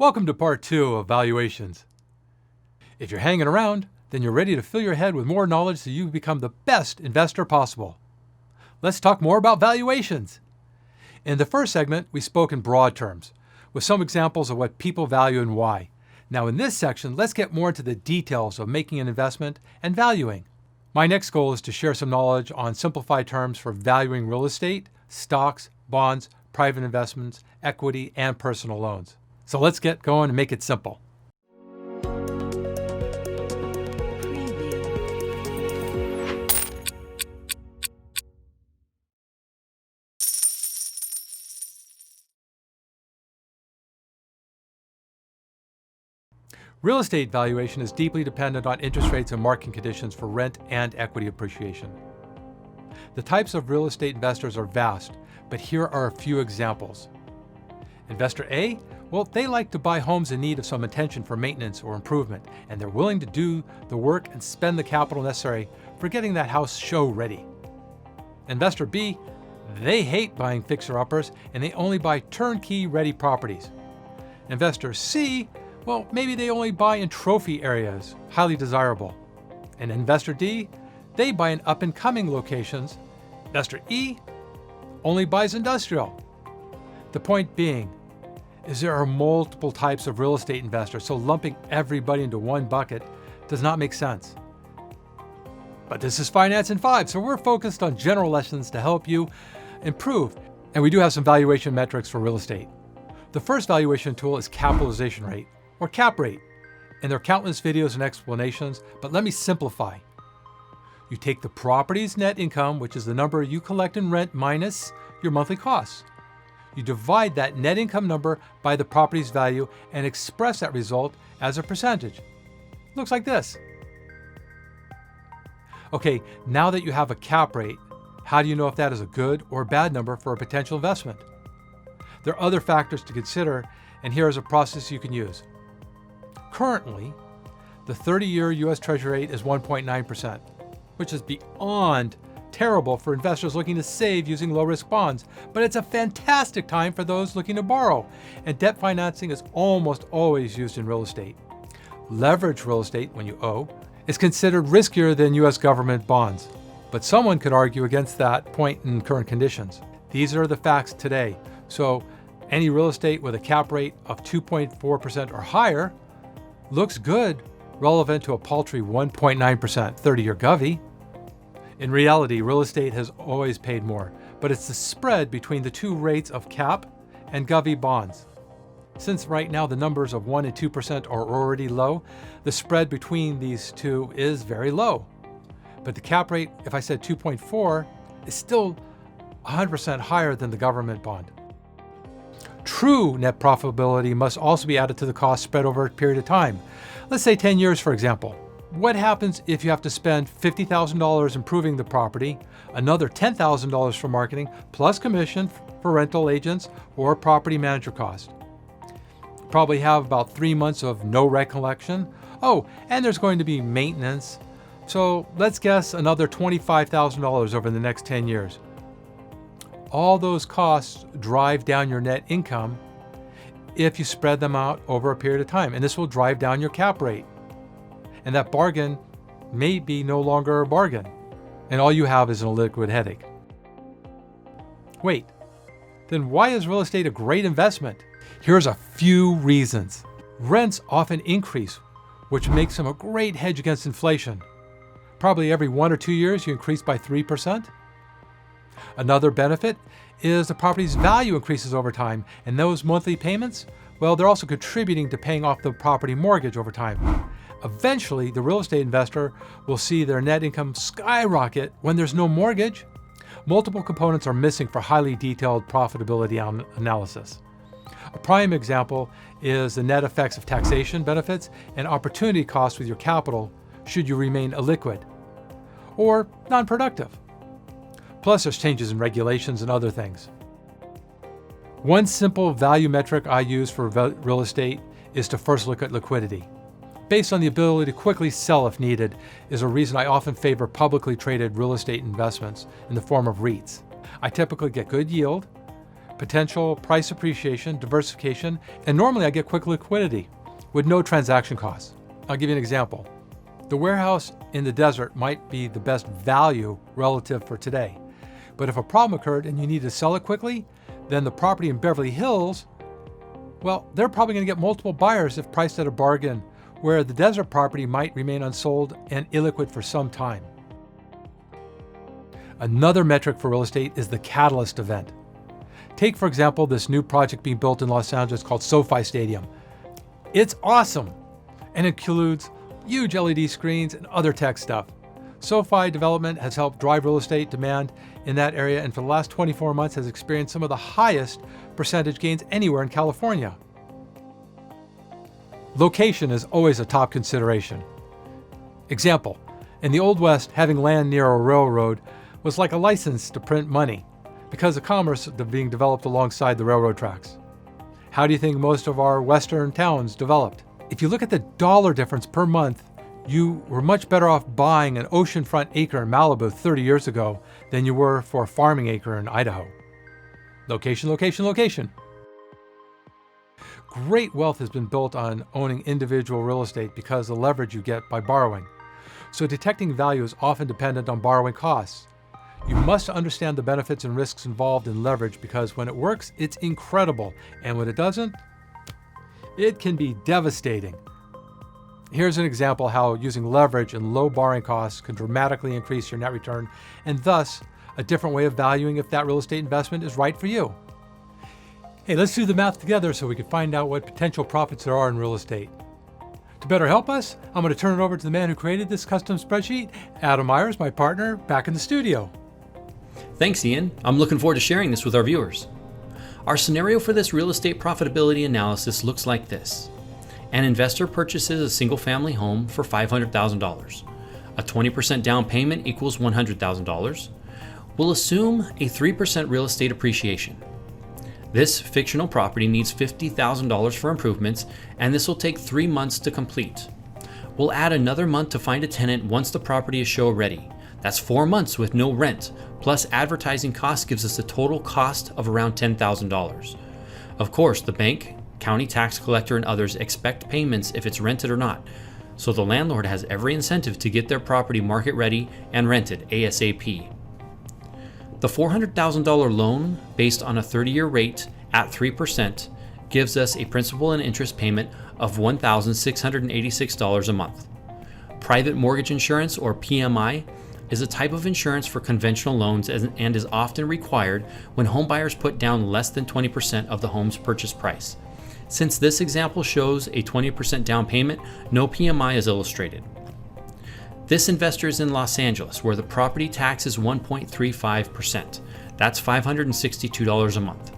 Welcome to part 2 of Valuations. If you're hanging around, then you're ready to fill your head with more knowledge so you become the best investor possible. Let's talk more about valuations. In the first segment, we spoke in broad terms, with some examples of what people value and why. Now in this section, let's get more into the details of making an investment and valuing. My next goal is to share some knowledge on simplified terms for valuing real estate, stocks, bonds, private investments, equity, and personal loans. So let's get going and make it simple. Real estate valuation is deeply dependent on interest rates and market conditions for rent and equity appreciation. The types of real estate investors are vast, but here are a few examples. Investor A, well, they like to buy homes in need of some attention for maintenance or improvement, and they're willing to do the work and spend the capital necessary for getting that house show ready. Investor B, they hate buying fixer-uppers and they only buy turnkey ready properties. Investor C, well, maybe they only buy in trophy areas, highly desirable. And Investor D, they buy in up-and-coming locations. Investor E only buys industrial. The point being is there are multiple types of real estate investors, so lumping everybody into one bucket does not make sense. But this is Finance in 5, so we're focused on general lessons to help you improve. And we do have some valuation metrics for real estate. The first valuation tool is capitalization rate, or cap rate. And there are countless videos and explanations, but let me simplify. You take the property's net income, which is the number you collect in rent minus your monthly costs. You divide that net income number by the property's value and express that result as a percentage. Looks like this. Okay, now that you have a cap rate, how do you know if that is a good or bad number for a potential investment? There are other factors to consider, and here is a process you can use. Currently, the 30-year U.S. Treasury rate is 1.9%, which is beyond terrible for investors looking to save using low-risk bonds, but it's a fantastic time for those looking to borrow, and debt financing is almost always used in real estate. Leveraged real estate, when you owe, is considered riskier than U.S. government bonds, but someone could argue against that point in current conditions. These are the facts today, so any real estate with a cap rate of 2.4% or higher looks good, relevant to a paltry 1.9% 30-year govie. In reality, real estate has always paid more, but it's the spread between the two rates of cap and govie bonds. Since right now the numbers of 1 and 2% are already low, the spread between these two is very low. But the cap rate, if I said 2.4, is still 100% higher than the government bond. True net profitability must also be added to the cost spread over a period of time. Let's say 10 years, for example. What happens if you have to spend $50,000 improving the property, another $10,000 for marketing, plus commission for rental agents or property manager cost? You probably have about 3 months of no rent collection. Oh, and there's going to be maintenance. So let's guess another $25,000 over the next 10 years. All those costs drive down your net income if you spread them out over a period of time, and this will drive down your cap rate. And that bargain may be no longer a bargain, and all you have is a liquid headache. Wait, then why is real estate a great investment? Here's a few reasons. Rents often increase, which makes them a great hedge against inflation. Probably every 1 or 2 years you increase by 3%. Another benefit is the property's value increases over time, and those monthly payments, well, they're also contributing to paying off the property mortgage over time. Eventually, the real estate investor will see their net income skyrocket when there's no mortgage. Multiple components are missing for highly detailed profitability analysis. A prime example is the net effects of taxation benefits and opportunity costs with your capital should you remain illiquid or non-productive. Plus, there's changes in regulations and other things. One simple value metric I use for real estate is to first look at liquidity. Based on the ability to quickly sell if needed, is a reason I often favor publicly traded real estate investments in the form of REITs. I typically get good yield, potential price appreciation, diversification, and normally I get quick liquidity with no transaction costs. I'll give you an example. The warehouse in the desert might be the best value relative for today. But if a problem occurred and you need to sell it quickly, then the property in Beverly Hills, well, they're probably going to get multiple buyers if priced at a bargain, where the desert property might remain unsold and illiquid for some time. Another metric for real estate is the catalyst event. Take, for example, this new project being built in Los Angeles called SoFi Stadium. It's awesome and includes huge LED screens and other tech stuff. SoFi development has helped drive real estate demand in that area, and for the last 24 months has experienced some of the highest percentage gains anywhere in California. Location is always a top consideration. Example, in the Old West, having land near a railroad was like a license to print money because of commerce being developed alongside the railroad tracks. How do you think most of our Western towns developed? If you look at the dollar difference per month, you were much better off buying an oceanfront acre in Malibu 30 years ago than you were for a farming acre in Idaho. Location, location, location. Great wealth has been built on owning individual real estate because of the leverage you get by borrowing. So detecting value is often dependent on borrowing costs. You must understand the benefits and risks involved in leverage because when it works, it's incredible. And when it doesn't, it can be devastating. Here's an example how using leverage and low borrowing costs can dramatically increase your net return and thus a different way of valuing if that real estate investment is right for you. Hey, let's do the math together so we can find out what potential profits there are in real estate. To better help us, I'm going to turn it over to the man who created this custom spreadsheet, Adam Myers, my partner, back in the studio. Thanks, Ian. I'm looking forward to sharing this with our viewers. Our scenario for this real estate profitability analysis looks like this. An investor purchases a single-family home for $500,000. A 20% down payment equals $100,000. We'll assume a 3% real estate appreciation. This fictional property needs $50,000 for improvements, and this will take 3 months to complete. We'll add another month to find a tenant once the property is show ready. That's 4 months with no rent, plus advertising costs gives us a total cost of around $10,000. Of course, the bank, county tax collector, and others expect payments if it's rented or not, so the landlord has every incentive to get their property market ready and rented ASAP. The $400,000 loan, based on a 30-year rate at 3%, gives us a principal and interest payment of $1,686 a month. Private mortgage insurance, or PMI, is a type of insurance for conventional loans and is often required when homebuyers put down less than 20% of the home's purchase price. Since this example shows a 20% down payment, no PMI is illustrated. This investor is in Los Angeles, where the property tax is 1.35%. That's $562 a month.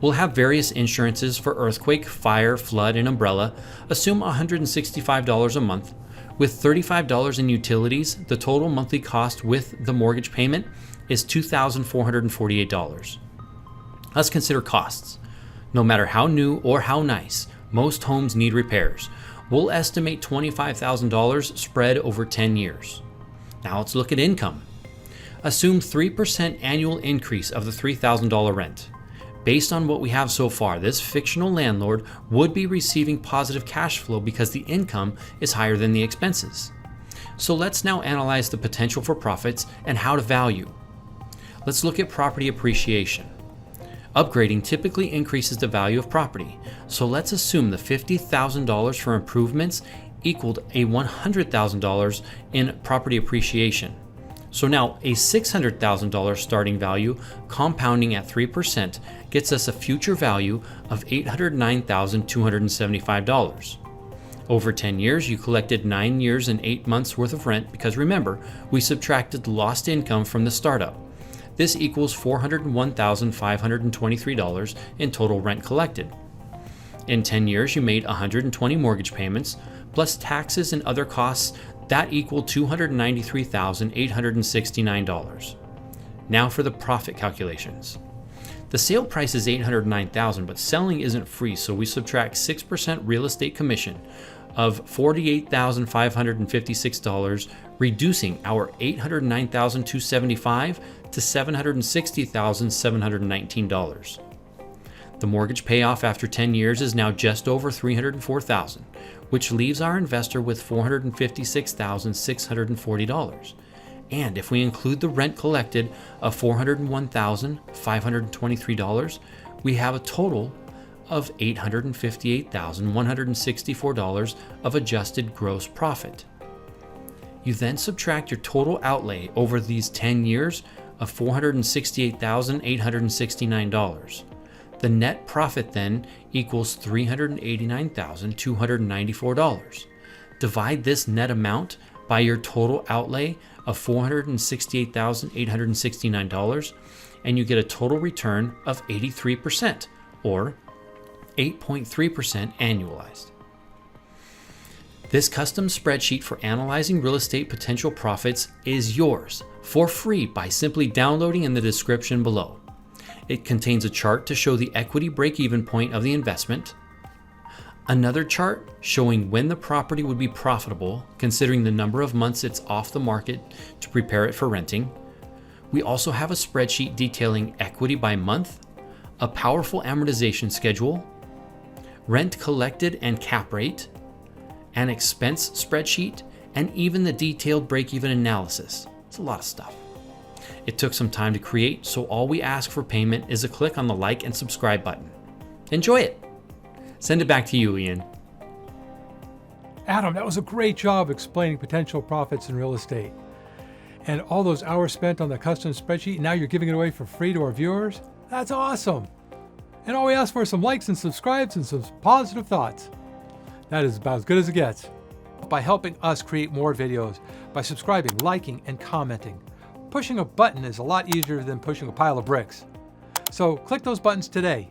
We'll have various insurances for earthquake, fire, flood, and umbrella. Assume $165 a month. With $35 in utilities, the total monthly cost with the mortgage payment is $2,448. Let's consider costs. No matter how new or how nice, most homes need repairs. We'll estimate $25,000 spread over 10 years. Now let's look at income. Assume 3% annual increase of the $3,000 rent. Based on what we have so far, this fictional landlord would be receiving positive cash flow because the income is higher than the expenses. So let's now analyze the potential for profits and how to value. Let's look at property appreciation. Upgrading typically increases the value of property, so let's assume the $50,000 for improvements equaled a $100,000 in property appreciation. So now a $600,000 starting value compounding at 3% gets us a future value of $809,275. Over 10 years, you collected 9 years and 8 months worth of rent because remember, we subtracted the lost income from the startup. This equals $401,523 in total rent collected. In 10 years, you made 120 mortgage payments, plus taxes and other costs that equaled $293,869. Now for the profit calculations. The sale price is $809,000, but selling isn't free, so we subtract 6% real estate commission of $48,556, reducing our $809,275 to $760,719. The mortgage payoff after 10 years is now just over $304,000, which leaves our investor with $456,640. And if we include the rent collected of $401,523, we have a total of $858,164 of adjusted gross profit. You then subtract your total outlay over these 10 years of $468,869. The net profit then equals $389,294. Divide this net amount by your total outlay of $468,869, and you get a total return of 83%, or 8.3% annualized. This custom spreadsheet for analyzing real estate potential profits is yours for free by simply downloading in the description below. It contains a chart to show the equity break-even point of the investment, another chart showing when the property would be profitable, considering the number of months it's off the market to prepare it for renting. We also have a spreadsheet detailing equity by month, a powerful amortization schedule, rent collected and cap rate, an expense spreadsheet, and even the detailed break-even analysis. It's a lot of stuff. It took some time to create, so all we ask for payment is a click on the like and subscribe button. Enjoy it. Send it back to you, Ian. Adam, that was a great job explaining potential profits in real estate. And all those hours spent on the custom spreadsheet, now you're giving it away for free to our viewers? That's awesome. And all we ask for is some likes and subscribes and some positive thoughts. That is about as good as it gets. By helping us create more videos, by subscribing, liking, and commenting. Pushing a button is a lot easier than pushing a pile of bricks. So click those buttons today.